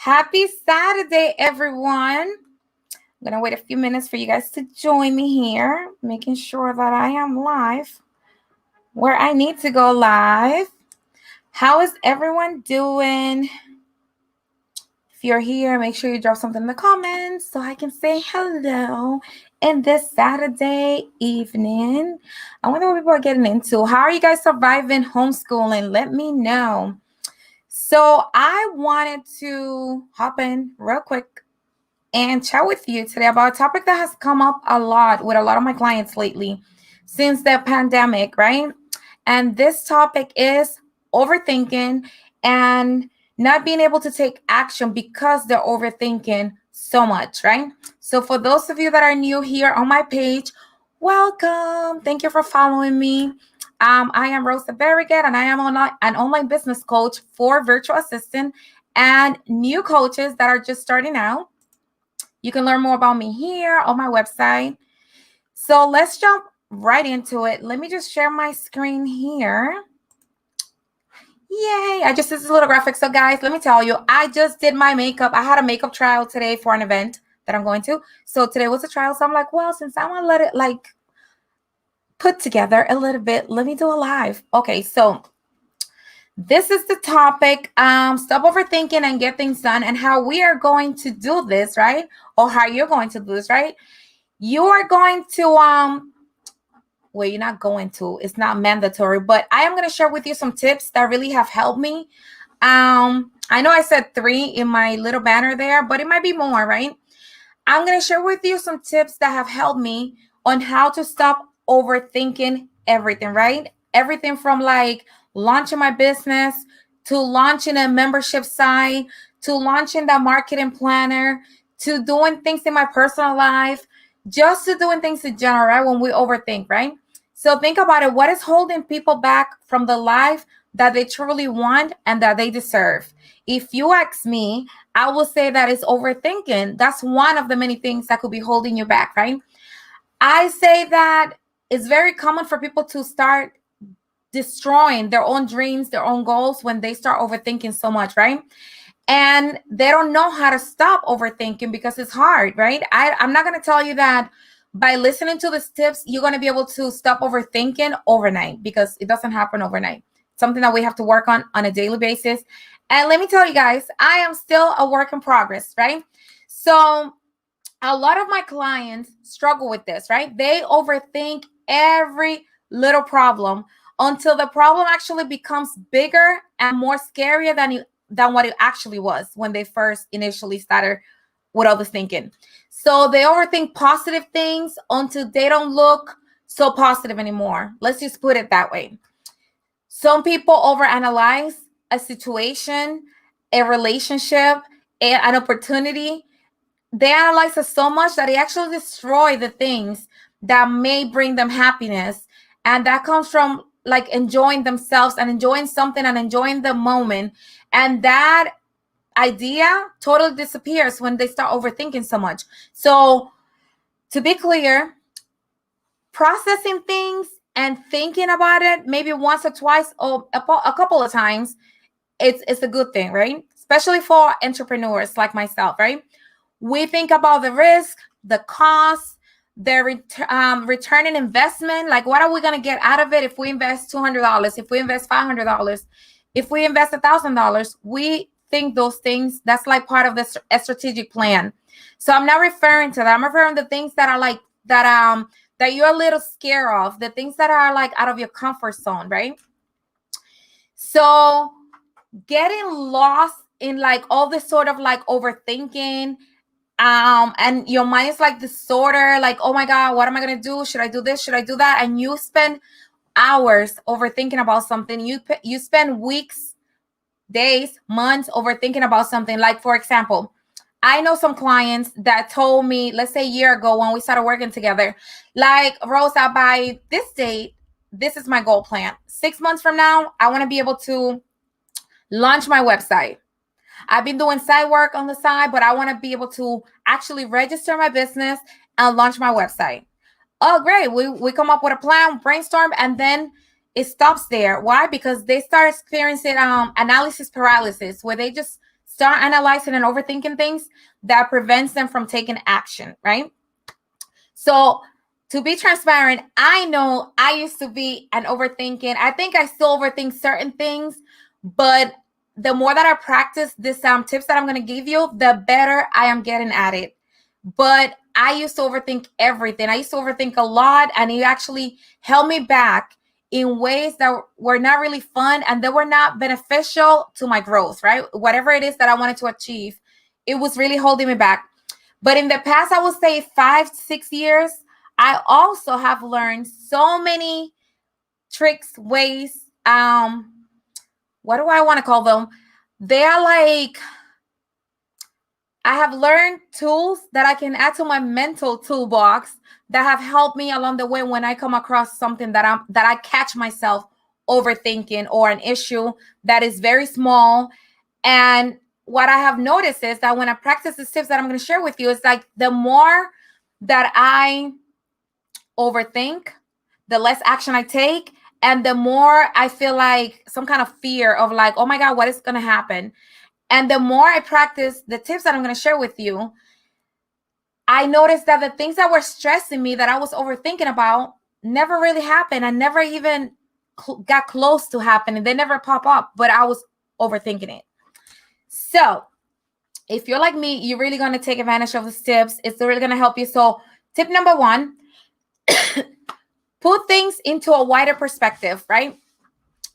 Happy Saturday, everyone. I'm going to wait a few minutes for you guys to join me here, making sure that I am live where I need to go live. How is everyone doing? If you're here, make sure you drop something in the comments so I can say hello in this Saturday evening. I wonder what people are getting into. How are you guys surviving homeschooling? Let me know. So I wanted to hop in real quick and chat with you today about a topic that has come up a lot with a lot of my clients lately since the pandemic, right? And this topic is overthinking and not being able to take action because they're overthinking so much, right? So for those of you that are new here on my page, welcome. Thank you for following me. I am Rosa Barriget, and I am an online business coach for virtual assistant and new coaches that are just starting out. You can learn more about me here on my website. So let's jump right into it. Let me just share my screen here. Yay, I just did this little graphic. So guys, let me tell you, I just did my makeup. I had a makeup trial today for an event that I'm going to. So today was a trial. So I'm like, well, since I want to let it put together a little bit, let me do a live. Okay, so this is the topic, stop overthinking and get things done, and how we are going to do this, right? Or how you're going to do this, right? You are going to, well, you're not going to, it's not mandatory, but I am going to share with you some tips that really have helped me. I know I said 3 in my little banner there, but it might be more, right? I'm going to share with you some tips that have helped me on how to stop overthinking everything, right? Everything from launching my business to launching a membership site to launching the marketing planner to doing things in my personal life, just to doing things in general, right? When we overthink, right? So think about it. What is holding people back from the life that they truly want and that they deserve? If you ask me, I will say that it's overthinking. That's one of the many things that could be holding you back, right? I say that it's very common for people to start destroying their own dreams, their own goals when they start overthinking so much, right? And they don't know how to stop overthinking because it's hard, right? I'm not going to tell you that by listening to these tips, you're going to be able to stop overthinking overnight, because it doesn't happen overnight. It's something that we have to work on a daily basis. And let me tell you guys, I am still a work in progress, right? So a lot of my clients struggle with this, right? They overthink every little problem until the problem actually becomes bigger and more scarier than what it actually was when they first initially started with all this thinking. So they overthink positive things until they don't look so positive anymore. Let's just put it that way. Some people overanalyze a situation, a relationship, an opportunity. They analyze it so much that they actually destroy the things that may bring them happiness. And that comes from enjoying themselves and enjoying something and enjoying the moment. And that idea totally disappears when they start overthinking so much. So to be clear, processing things and thinking about it maybe once or twice or a couple of times, it's a good thing, right? Especially for entrepreneurs like myself, right? We think about the risk, the cost, the return on investment. Like, what are we going to get out of it if we invest $200, if we invest $500, if we invest $1,000? We think those things, that's like part of a strategic plan. So I'm not referring to that. I'm referring to things that are that you're a little scared of, the things that are out of your comfort zone, right? So getting lost in all this sort of overthinking, and your mind is disorder, oh my God, what am I gonna do? Should I do this? Should I do that? And you spend hours overthinking about something. You spend weeks, days, months overthinking about something. Like, for example, I know some clients that told me, let's say a year ago when we started working together, Rosa, by this date, this is my goal plan. 6 months from now, I want to be able to launch my website. I've been doing side work on the side, but I want to be able to actually register my business and launch my website. Oh, great. We come up with a plan, brainstorm, and then it stops there. Why? Because they start experiencing analysis paralysis, where they just start analyzing and overthinking things, that prevents them from taking action, right? So to be transparent, I know I used to be an overthinking. I think I still overthink certain things, but the more that I practice this tips that I'm going to give you, the better I am getting at it. But I used to overthink everything. I used to overthink a lot, and it actually held me back in ways that were not really fun and that were not beneficial to my growth, right? Whatever it is that I wanted to achieve, it was really holding me back. But in the past, I would say 5-6 years, I also have learned so many tricks, ways. What do I want to call them? They are like, I have learned tools that I can add to my mental toolbox that have helped me along the way when I come across something that I catch myself overthinking, or an issue that is very small. And what I have noticed is that when I practice the tips that I'm going to share with you, it's like the more that I overthink, the less action I take, and the more I feel like some kind of fear of like, oh my God, what is going to happen? And the more I practice the tips that I'm going to share with you, I noticed that the things that were stressing me that I was overthinking about never really happened. I never even got close to happening. They never pop up, but I was overthinking it. So if you're like me, you're really going to take advantage of these tips. It's really going to help you. So tip number 1, put things into a wider perspective, right?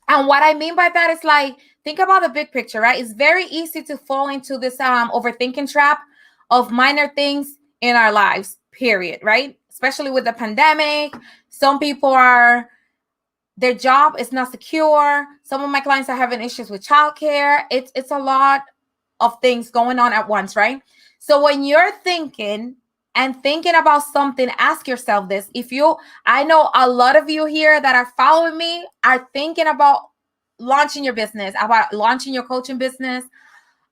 And what I mean by that is like, think about the big picture, right? It's very easy to fall into this overthinking trap of minor things in our lives, period, right? Especially with the pandemic. Some people their job is not secure. Some of my clients are having issues with childcare. It's a lot of things going on at once, right? So when you're thinking about something, ask yourself this. I know a lot of you here that are following me are thinking about launching your business, about launching your coaching business,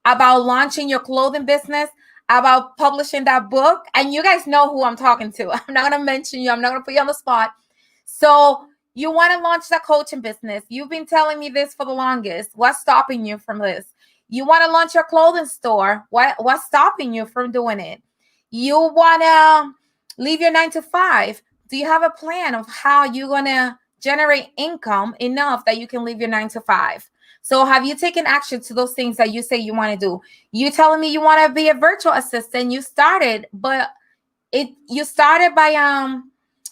about launching your clothing business, about publishing that book. And you guys know who I'm talking to. I'm not going to mention you. I'm not going to put you on the spot. So you want to launch that coaching business. You've been telling me this for the longest. What's stopping you from this? You want to launch your clothing store. What's stopping you from doing it? You want to leave your 9 to 5. Do you have a plan of how you're going to generate income enough that you can leave your 9 to 5? So have you taken action to those things that you say you want to do? You telling me you want to be a virtual assistant. You started, but you started by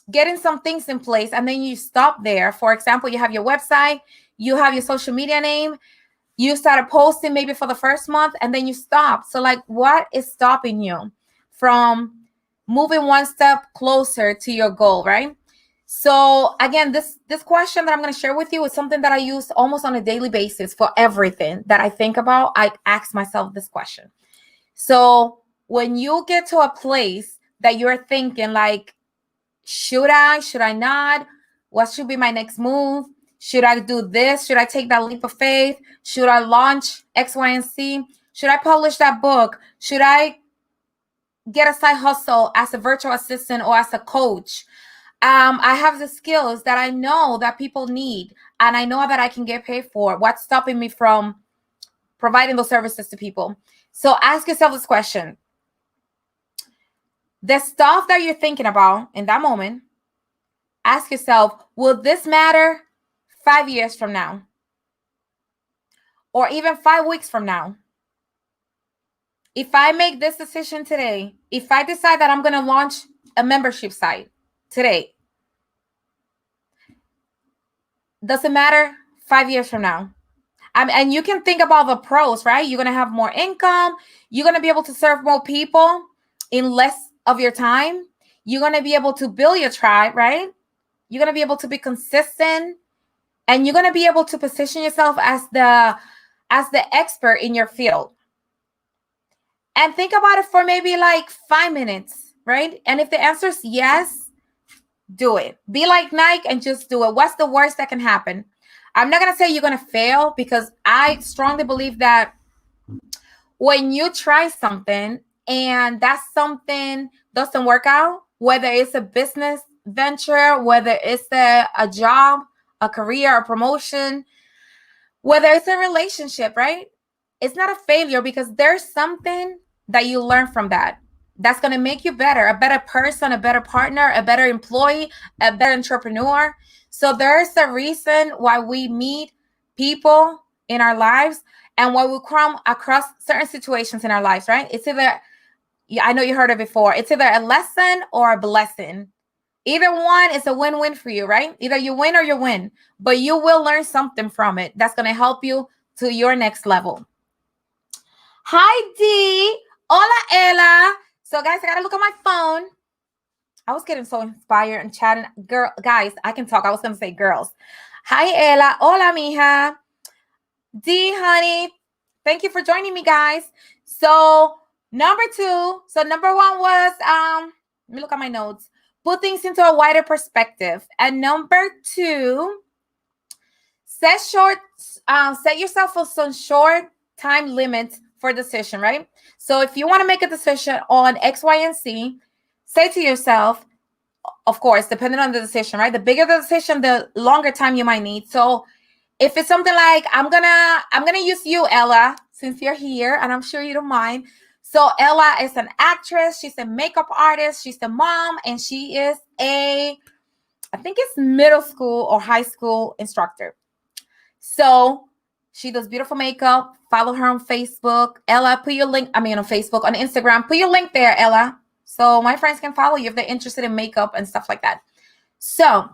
getting some things in place, and then you stop there. For example, you have your website, you have your social media name, you started posting maybe for the first month, and then you stop. So like, what is stopping you from moving one step closer to your goal, right? So again, this question that I'm going to share with you is something that I use almost on a daily basis for everything that I think about. I ask myself this question. So when you get to a place that you're thinking like, should I not? What should be my next move? Should I do this? Should I take that leap of faith? Should I launch X, Y, and Z? Should I publish that book? Should I get a side hustle as a virtual assistant or as a coach? I have the skills that I know that people need, and I know that I can get paid for. What's stopping me from providing those services to people? So ask yourself this question. The stuff that you're thinking about in that moment, ask yourself, will this matter 5 years from now? Or even 5 weeks from now? If I make this decision today, if I decide that I'm going to launch a membership site today, does it matter 5 years from now? And you can think about the pros, right? You're going to have more income. You're going to be able to serve more people in less of your time. You're going to be able to build your tribe, right? You're going to be able to be consistent, and you're going to be able to position yourself as the expert in your field. And think about it for maybe like 5 minutes, right? And if the answer is yes, do it. Be like Nike and just do it. What's the worst that can happen? I'm not going to say you're going to fail, because I strongly believe that when you try something and that something doesn't work out, whether it's a business venture, whether it's a job, a career, a promotion, whether it's a relationship, right? it's not a failure because there's something that you learn from that that's going to make you better, a better person, a better partner, a better employee, a better entrepreneur. So there's a reason why we meet people in our lives and why we come across certain situations in our lives, right? It's either, I know you heard it before, it's either a lesson or a blessing. Either one is a win-win for you, right? Either you win or you win, but you will learn something from it that's going to help you to your next level. Hi, D. Hola, Ella. So, guys, I got to look at my phone. I was getting so inspired and chatting. Guys, I can talk. I was going to say girls. Hi, Ella. Hola, mija. D, honey. Thank you for joining me, guys. So, number 2. So, number 1 was, let me look at my notes. Put things into a wider perspective. And number 2, set yourself for some short time limits for decision, right? So if you want to make a decision on X, Y, and Z, say to yourself, of course, depending on the decision, right? The bigger the decision, the longer time you might need. So if it's something like, I'm gonna use you, Ella, since you're here, and I'm sure you don't mind. So Ella is an actress, she's a makeup artist, she's a mom, and she is I think it's middle school or high school instructor. So she does beautiful makeup. Follow her on Facebook. Ella, put your link, on Facebook, on Instagram. Put your link there, Ella, so my friends can follow you if they're interested in makeup and stuff like that. So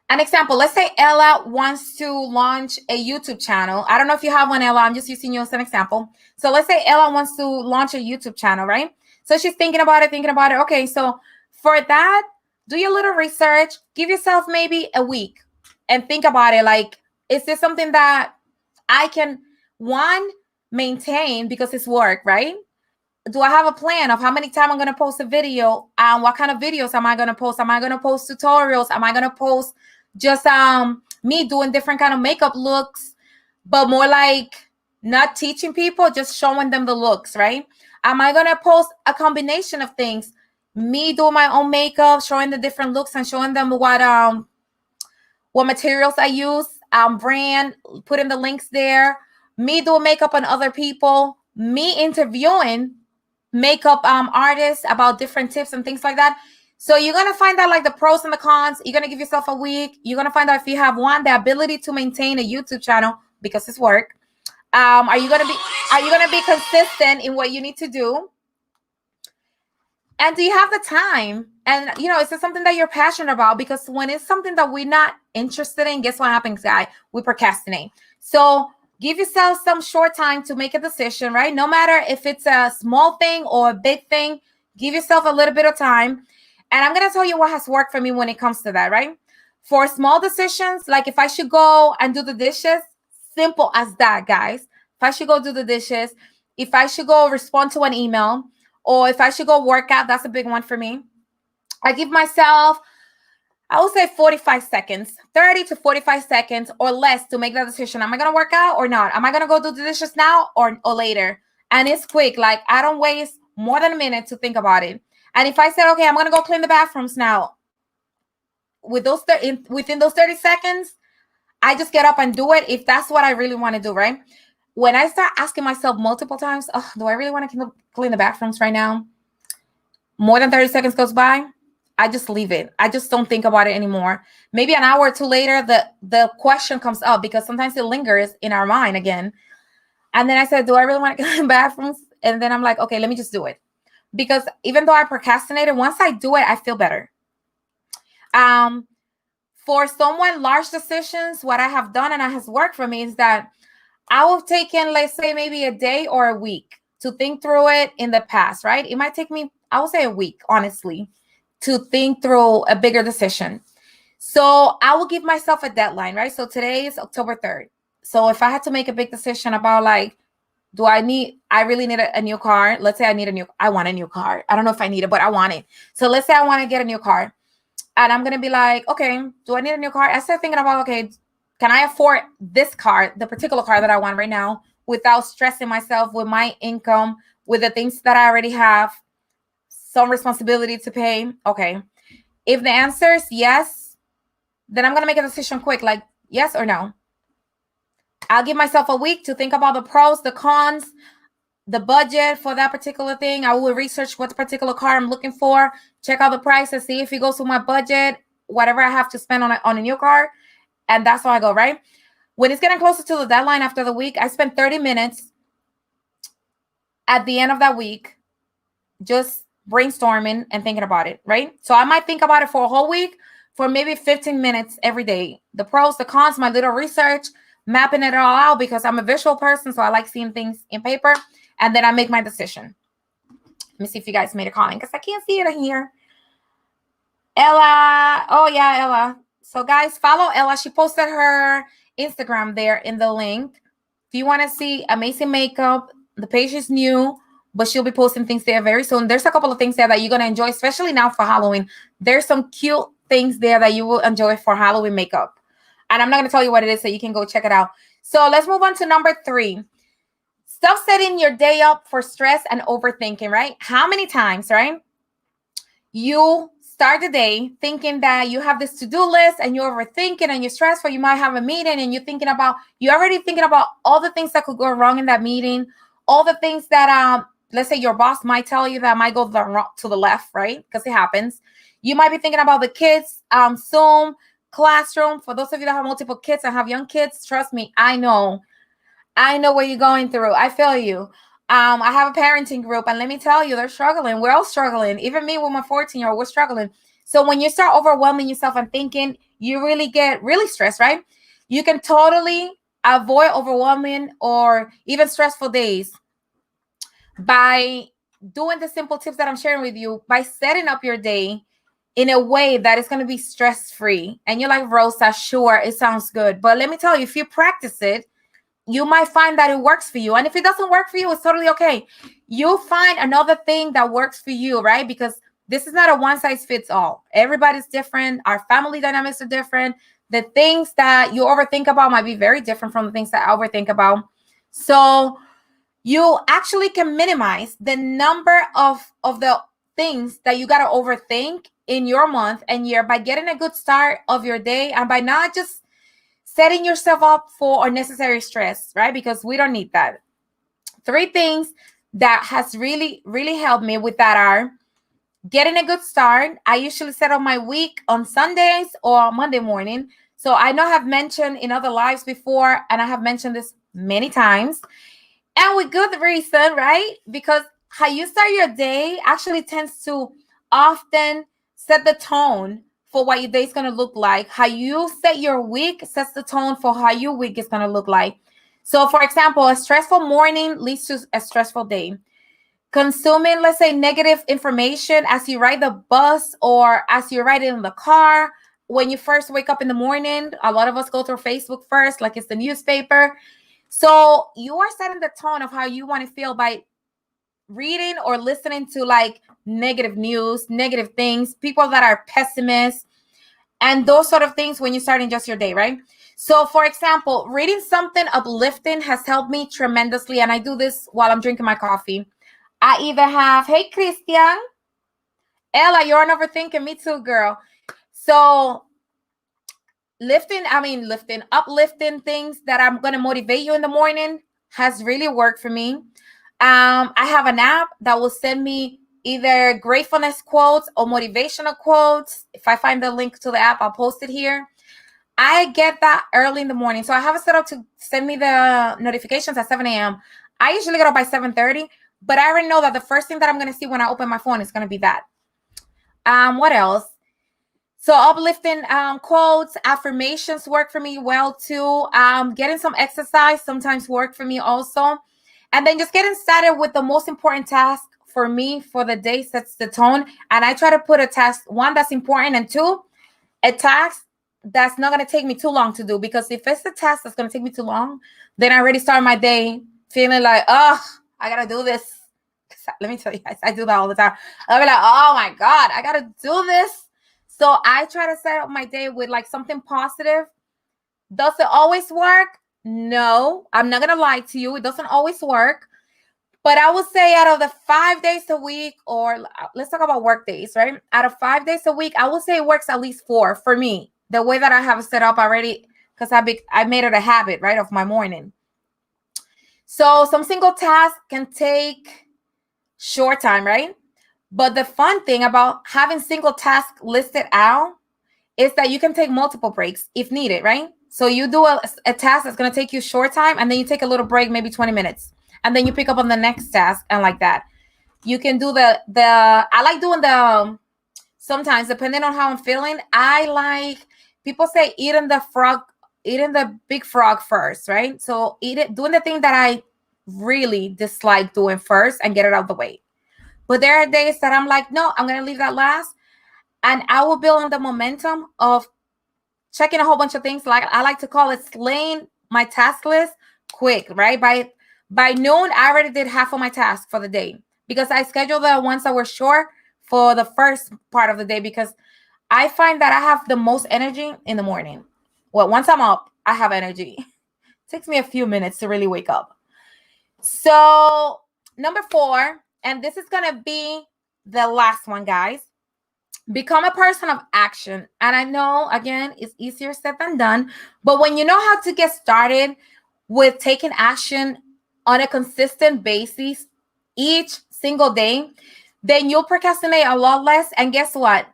an example, let's say Ella wants to launch a YouTube channel. I don't know if you have one, Ella. I'm just using you as an example. So let's say Ella wants to launch a YouTube channel, right? So she's thinking about it. Okay, so for that, do your little research. Give yourself maybe a week and think about it. Like, is this something that I can, one, maintain because it's work, right? Do I have a plan of how many times I'm going to post a video? What kind of videos am I going to post? Am I going to post tutorials? Am I going to post just me doing different kind of makeup looks, but more like not teaching people, just showing them the looks, right? Am I going to post a combination of things? Me doing my own makeup, showing the different looks and showing them what materials I use, brand, putting the links there, me doing makeup on other people, me interviewing makeup artists about different tips and things like that. So you're going to find out like the pros and the cons. You're going to give yourself a week. You're going to find out if you have, one, the ability to maintain a YouTube channel because it's work. Are you going to be consistent in what you need to do? And do you have the time? And, is this something that you're passionate about? Because when it's something that we're not interested in, guess what happens, guys? We procrastinate. So give yourself some short time to make a decision, right? No matter if it's a small thing or a big thing, give yourself a little bit of time. And I'm going to tell you what has worked for me when it comes to that, right? For small decisions, like if I should go and do the dishes, simple as that, guys. If I should go do the dishes, if I should go respond to an email, or if I should go work out, that's a big one for me. I give myself, I would say 45 seconds, 30 to 45 seconds or less to make that decision. Am I going to work out or not? Am I going to go do the dishes now or later? And it's quick. Like, I don't waste more than a minute to think about it. And if I said, okay, I'm going to go clean the bathrooms now, within those 30 seconds, I just get up and do it if that's what I really want to do, right? When I start asking myself multiple times, oh, do I really want to clean the bathrooms right now? More than 30 seconds goes by, I just leave it. I just don't think about it anymore. Maybe an hour or two later, the question comes up because sometimes it lingers in our mind again. And then I said, do I really want to clean the bathrooms? And then I'm like, okay, let me just do it. Because even though I procrastinated, once I do it, I feel better. For someone, large decisions, what I have done and it has worked for me is that I will have taken, let's say, maybe a day or a week to think through it in the past, right? It might take me, I would say a week, honestly, to think through a bigger decision. So I will give myself a deadline, right? So today is October 3rd. So if I had to make a big decision about like, I really need a new car. Let's say I want a new car. I don't know if I need it, but I want it. So let's say I want to get a new car. And I'm going to be like, okay, do I need a new car? I start thinking about, okay, can I afford this car, the particular car that I want right now, without stressing myself with my income, with the things that I already have, some responsibility to pay? Okay. If the answer is yes, then I'm going to make a decision quick, like yes or no. I'll give myself a week to think about the pros, the cons, the budget for that particular thing. I will research what particular car I'm looking for, check out the price and see if it goes with my budget, whatever I have to spend on a new car. And that's how I go, right? When it's getting closer to the deadline after the week, I spend 30 minutes at the end of that week just brainstorming and thinking about it, right? So I might think about it for a whole week for maybe 15 minutes every day. The pros, the cons, my little research, mapping it all out because I'm a visual person. So I like seeing things in paper. And then I make my decision. Let me see if you guys made a comment because I can't see it in here. Ella. Oh, yeah, Ella. So, guys, follow Ella. She posted her Instagram there in the link. If you want to see amazing makeup, the page is new, but she'll be posting things there very soon. There's a couple of things there that you're going to enjoy, especially now for Halloween. There's some cute things there that you will enjoy for Halloween makeup. And I'm not going to tell you what it is, so you can go check it out. So let's move on to number 3. Stop setting your day up for stress and overthinking, right? How many times, right? You start the day thinking that you have this to-do list and you're overthinking and you're stressful. You might have a meeting and you're already thinking about all the things that could go wrong in that meeting, all the things that, let's say your boss might tell you that might go to the left, right? Because it happens. You might be thinking about the kids, Zoom, classroom. For those of you that have multiple kids and have young kids, trust me, I know what you're going through. I feel you. I have a parenting group, and let me tell you, they're struggling. We're all struggling. Even me with my 14-year-old, we're struggling. So when you start overwhelming yourself and thinking, you really get really stressed, right? You can totally avoid overwhelming or even stressful days by doing the simple tips that I'm sharing with you, by setting up your day in a way that is going to be stress-free. And you're like, Rosa, sure, it sounds good. But let me tell you, if you practice it, you might find that it works for you. And if it doesn't work for you, it's totally okay. You'll find another thing that works for you, right? Because this is not a one size fits all. Everybody's different. Our family dynamics are different. The things that you overthink about might be very different from the things that I overthink about. So you actually can minimize the number of the things that you got to overthink in your month and year by getting a good start of your day and by not just setting yourself up for unnecessary stress, right? Because we don't need that. 3 things that has really, really helped me with that are getting a good start. I usually set up my week on Sundays or Monday morning. So I know I've mentioned in other lives before, and I have mentioned this many times, and with good reason, right? Because how you start your day actually tends to often set the tone for what your day is going to look like. How you set your week sets the tone for how your week is going to look like. So, for example, a stressful morning leads to a stressful day. Consuming, let's say, negative information as you ride the bus or as you ride in the car, when you first wake up in the morning, a lot of us go through Facebook first, like it's the newspaper. So you are setting the tone of how you want to feel by reading or listening to like negative news, negative things, people that are pessimists, and those sort of things when you're starting just your day, right? So, for example, reading something uplifting has helped me tremendously, and I do this while I'm drinking my coffee. I either have, hey, Christian, Ella, you're on Overthinking, me too, girl. So, uplifting things that I'm going to motivate you in the morning has really worked for me. I have an app that will send me either gratefulness quotes or motivational quotes. If I find the link to the app, I'll post it here. I get that early in the morning. So I have it set up to send me the notifications at 7 a.m. I usually get up by 7:30, but I already know that the first thing that I'm going to see when I open my phone is going to be that. What else? So uplifting quotes, affirmations work for me well too. Getting some exercise sometimes work for me also. And then just getting started with the most important task for me for the day sets the tone. And I try to put a task, 1, that's important, and 2, a task that's not going to take me too long to do. Because if it's a task that's going to take me too long, then I already start my day feeling like, oh, I got to do this. Let me tell you guys, I do that all the time. I'll be like, oh my God, I got to do this. So I try to set up my day with like something positive. Does it always work? No, I'm not going to lie to you. It doesn't always work. But I would say out of the 5 days a week, or let's talk about work days, right? Out of 5 days a week, I would say it works at least 4 for me. The way that I have it set up already because I made it a habit, right, of my morning. So some single tasks can take short time, right? But the fun thing about having single tasks listed out is that you can take multiple breaks if needed, right? So you do a task that's going to take you short time, and then you take a little break, maybe 20 minutes, and then you pick up on the next task, and like that. You can do I like doing sometimes, depending on how I'm feeling, I like, people say eating the big frog first, right? So doing the thing that I really dislike doing first and get it out of the way. But there are days that I'm like, no, I'm going to leave that last. And I will build on the momentum of checking a whole bunch of things. Like I like to call it slaying my task list quick, right? By noon, I already did half of my task for the day, because I scheduled the ones that were short for the first part of the day, because I find that I have the most energy in the morning. Well, once I'm up, I have energy. It takes me a few minutes to really wake up. So number 4, and this is going to be the last one, guys. Become a person of action. And I know, again, it's easier said than done, but when you know how to get started with taking action on a consistent basis each single day, then you'll procrastinate a lot less. And guess what?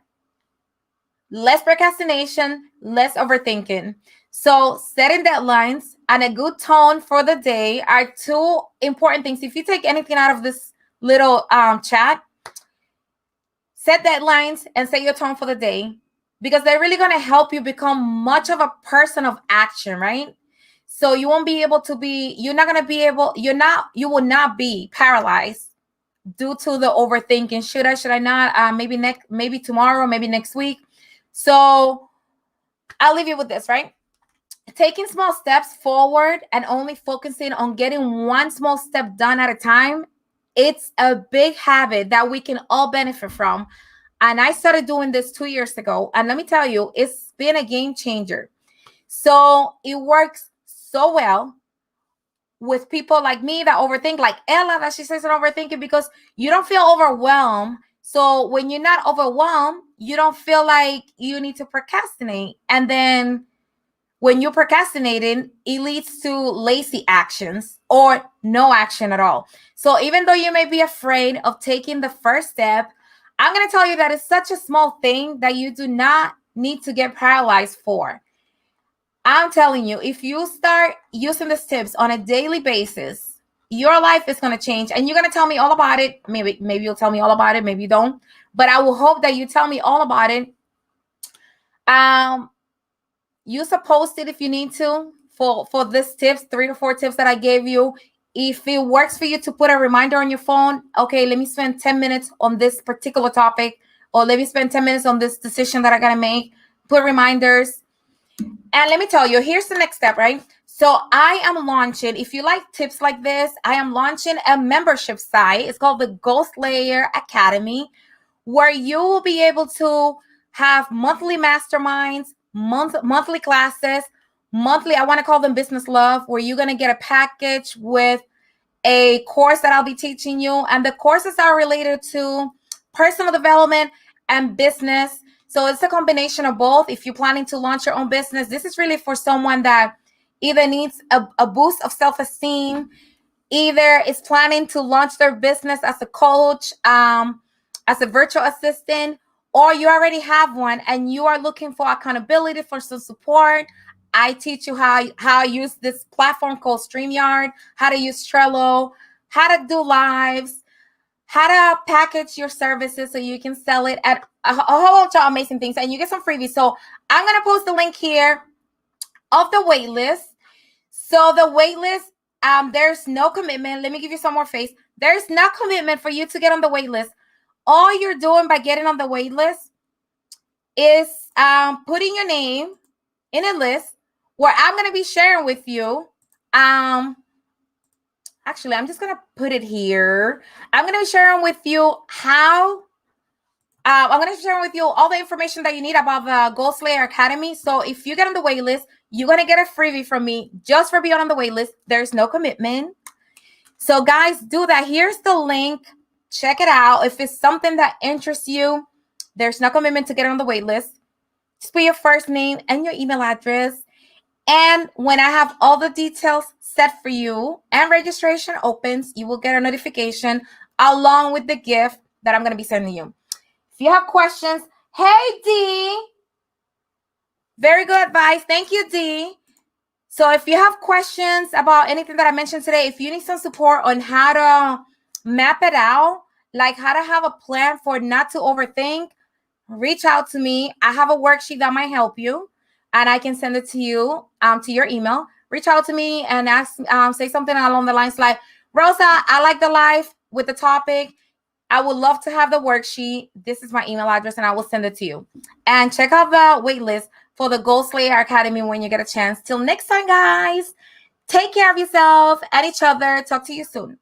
Less procrastination, less overthinking. So setting deadlines and a good tone for the day are 2 important things. If you take anything out of this little chat, set deadlines and set your tone for the day, because they're really going to help you become much of a person of action, right? So you won't be able to be, you will not be paralyzed due to the overthinking. Should I not? Maybe tomorrow, maybe next week. So I'll leave you with this, right? Taking small steps forward and only focusing on getting one small step done at a time. It's a big habit that we can all benefit from. And I started doing this 2 years ago. And let me tell you, it's been a game changer. So it works so well with people like me that overthink, like Ella, that she says, overthinking, because you don't feel overwhelmed. So when you're not overwhelmed, you don't feel like you need to procrastinate. And then when you're procrastinating, it leads to lazy actions or no action at all. So even though you may be afraid of taking the first step, I'm going to tell you that it's such a small thing that you do not need to get paralyzed for. I'm telling you, if you start using these tips on a daily basis, your life is going to change, and you're going to tell me all about it. Maybe you'll tell me all about it. Maybe you don't, but I will hope that you tell me all about it. Use a post-it if you need to for this tips, 3 to 4 tips that I gave you. If it works for you to put a reminder on your phone, okay, let me spend 10 minutes on this particular topic, or let me spend 10 minutes on this decision that I got to make. Put reminders. And let me tell you, here's the next step, right? So I am launching, if you like tips like this, I am launching a membership site. It's called the Ghost Layer Academy, where you will be able to have monthly masterminds, monthly classes, I want to call them business love, where you're going to get a package with a course that I'll be teaching you. And the courses are related to personal development and business. So it's a combination of both. If you're planning to launch your own business, this is really for someone that either needs a boost of self-esteem, either is planning to launch their business as a coach, as a virtual assistant, or you already have one and you are looking for accountability, for some support. I teach you how I use this platform called StreamYard, how to use Trello, how to do lives, how to package your services so you can sell it at a whole bunch of amazing things, and you get some freebies. So I'm going to post the link here of the wait list. So the wait list, there's no commitment. Let me give you some more face. There's no commitment for you to get on the wait list. All you're doing by getting on the wait list is putting your name in a list where I'm going to be sharing with you. Actually, I'm just going to put it here. I'm going to be sharing with you how I'm going to share with you all the information that you need about the Ghost Slayer Academy. So if you get on the wait list, you're going to get a freebie from me just for being on the wait list. There's no commitment. So guys, do that. Here's the link. Check it out. If it's something that interests you, there's no commitment to get on the wait list. Just put your first name and your email address. And when I have all the details set for you and registration opens, you will get a notification along with the gift that I'm going to be sending you. If you have questions, hey, D. Very good advice. Thank you, D. So if you have questions about anything that I mentioned today, if you need some support on how to map it out, like how to have a plan for not to overthink, reach out to me. I have a worksheet that might help you, and I can send it to you to your email. Reach out to me and ask, say something along the lines like, Rosa, I like the life with the topic. I would love to have the worksheet. This is my email address, and I will send it to you. And check out the wait list for the Goal Slayer Academy when you get a chance. Till next time, guys. Take care of yourself and each other. Talk to you soon.